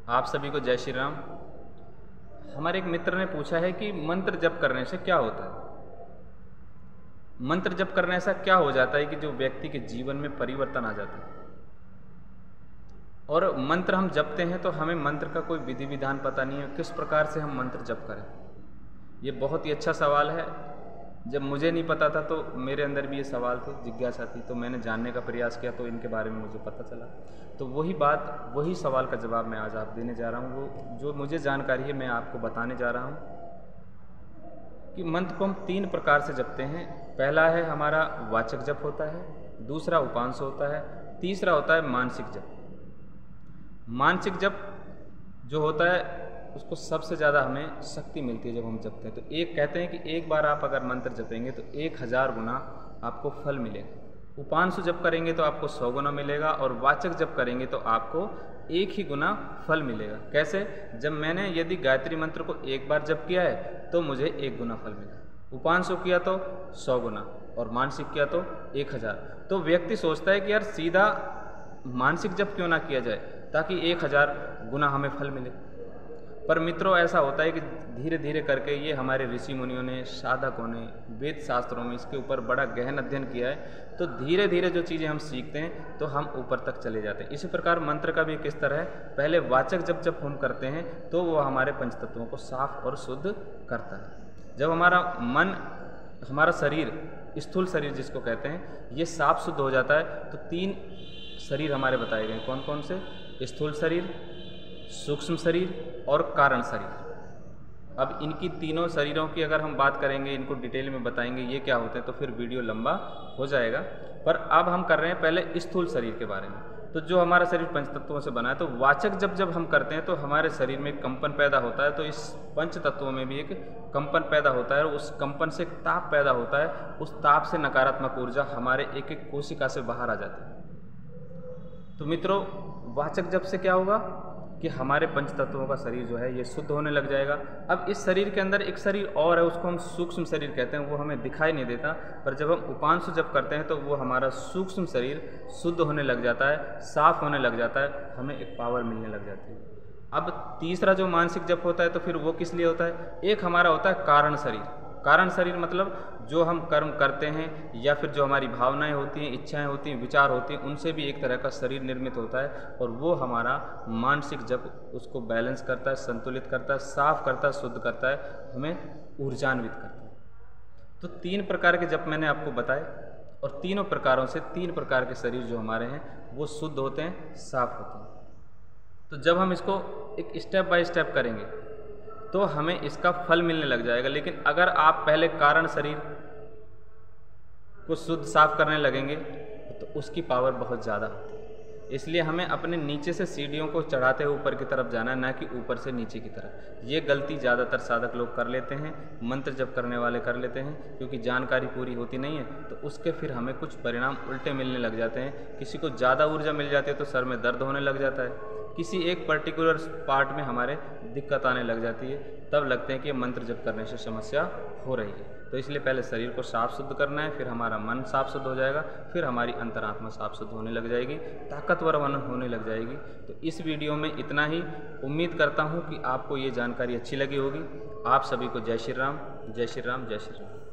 आप सभी को जय श्री राम। हमारे एक मित्र ने पूछा है कि मंत्र जप करने से क्या होता है। मंत्र जप करने से क्या हो जाता है कि जो व्यक्ति के जीवन में परिवर्तन आ जाता है। और मंत्र हम जपते हैं तो हमें मंत्र का कोई विधि विधान पता नहीं है, किस प्रकार से हम मंत्र जप करें। ये बहुत ही अच्छा सवाल है। जब मुझे नहीं पता था तो मेरे अंदर भी ये सवाल थे, जिज्ञासा थी, तो मैंने जानने का प्रयास किया तो इनके बारे में मुझे पता चला। तो वही सवाल का जवाब मैं आज आप देने जा रहा हूँ। वो जो मुझे जानकारी है मैं आपको बताने जा रहा हूँ कि मंत्र को हम 3 प्रकार से जपते हैं। पहला है हमारा वाचक जप होता है, दूसरा उपांश होता है, तीसरा होता है मानसिक जप। मानसिक जप जो होता है उसको सबसे ज़्यादा हमें शक्ति मिलती है जब हम जपते हैं। तो एक कहते हैं कि एक बार आप अगर मंत्र जपेंगे तो 1000 गुना आपको फल मिलेगा। उपांश जप करेंगे तो आपको 100 गुना मिलेगा, और वाचक जप करेंगे तो आपको 1 ही गुना फल मिलेगा। कैसे? जब मैंने यदि गायत्री मंत्र को एक बार जप किया है तो मुझे 1 गुना फल मिला, उपांश किया तो 100 गुना, और मानसिक किया तो 1000। तो व्यक्ति सोचता है कि यार सीधा मानसिक जप क्यों ना किया जाए ताकि 1000 गुना हमें फल मिले। पर मित्रों, ऐसा होता है कि धीरे धीरे करके ये हमारे ऋषि मुनियों ने, साधकों ने, वेद शास्त्रों में इसके ऊपर बड़ा गहन अध्ययन किया है। तो धीरे धीरे जो चीज़ें हम सीखते हैं तो हम ऊपर तक चले जाते हैं। इसी प्रकार मंत्र का भी किस तरह है, पहले वाचक जब हम करते हैं तो वो हमारे पंचतत्वों को साफ और शुद्ध करता है। जब हमारा मन, हमारा शरीर, स्थूल शरीर जिसको कहते हैं, ये साफ शुद्ध हो जाता है तो 3 शरीर हमारे बताए गए। कौन कौन से? स्थूल शरीर, सूक्ष्म शरीर और कारण शरीर। अब इनकी तीनों शरीरों की अगर हम बात करेंगे, इनको डिटेल में बताएंगे ये क्या होते हैं, तो फिर वीडियो लंबा हो जाएगा। पर अब हम कर रहे हैं पहले स्थूल शरीर के बारे में। तो जो हमारा शरीर पंचतत्वों से बना है, तो वाचक जब हम करते हैं तो हमारे शरीर में कंपन पैदा होता है। तो इस पंचतत्वों में भी एक कंपन पैदा होता है, और उस कंपन से ताप पैदा होता है। उस ताप से नकारात्मक ऊर्जा हमारे एक एक कोशिका से बाहर आ जाती है। तो मित्रों, वाचक जप से क्या होगा कि हमारे पंचतत्वों का शरीर जो है ये शुद्ध होने लग जाएगा। अब इस शरीर के अंदर एक शरीर और है, उसको हम सूक्ष्म शरीर कहते हैं, वो हमें दिखाई नहीं देता। पर जब हम उपांश जप करते हैं तो वो हमारा सूक्ष्म शरीर शुद्ध होने लग जाता है, साफ होने लग जाता है, हमें एक पावर मिलने लग जाती है। अब तीसरा जो मानसिक जप होता है तो फिर वो किस लिए होता है? एक हमारा होता है कारण शरीर। कारण शरीर मतलब जो हम कर्म करते हैं या फिर जो हमारी भावनाएं होती हैं, इच्छाएं होती हैं, विचार होती हैं, उनसे भी एक तरह का शरीर निर्मित होता है। और वो हमारा मानसिक जप उसको बैलेंस करता है, संतुलित करता है, साफ करता है, शुद्ध करता है, हमें ऊर्जान्वित करता है। तो 3 प्रकार के जप मैंने आपको बताए, और तीनों प्रकारों से 3 प्रकार के शरीर जो हमारे हैं वो शुद्ध होते हैं, साफ होते हैं। तो जब हम इसको एक स्टेप बाय स्टेप करेंगे तो हमें इसका फल मिलने लग जाएगा। लेकिन अगर आप पहले कारण शरीर को शुद्ध साफ करने लगेंगे तो उसकी पावर बहुत ज़्यादा होती है। इसलिए हमें अपने नीचे से सीढ़ियों को चढ़ाते हुए ऊपर की तरफ जाना है, ना कि ऊपर से नीचे की तरफ। ये गलती ज़्यादातर साधक लोग कर लेते हैं, मंत्र जप करने वाले कर लेते हैं, क्योंकि जानकारी पूरी होती नहीं है। तो उसके फिर हमें कुछ परिणाम उल्टे मिलने लग जाते हैं। किसी को ज़्यादा ऊर्जा मिल जाती है तो सर में दर्द होने लग जाता है, किसी एक पर्टिकुलर पार्ट में हमारे दिक्कत आने लग जाती है, तब लगते हैं कि मंत्र जप करने से समस्या हो रही है। तो इसलिए पहले शरीर को साफ शुद्ध करना है, फिर हमारा मन साफ शुद्ध हो जाएगा, फिर हमारी अंतरात्मा साफ शुद्ध होने लग जाएगी, ताकतवर होने लग जाएगी। तो इस वीडियो में इतना ही। उम्मीद करता हूँ कि आपको ये जानकारी अच्छी लगी होगी। आप सभी को जय श्री राम, जय श्री राम, जय श्री राम।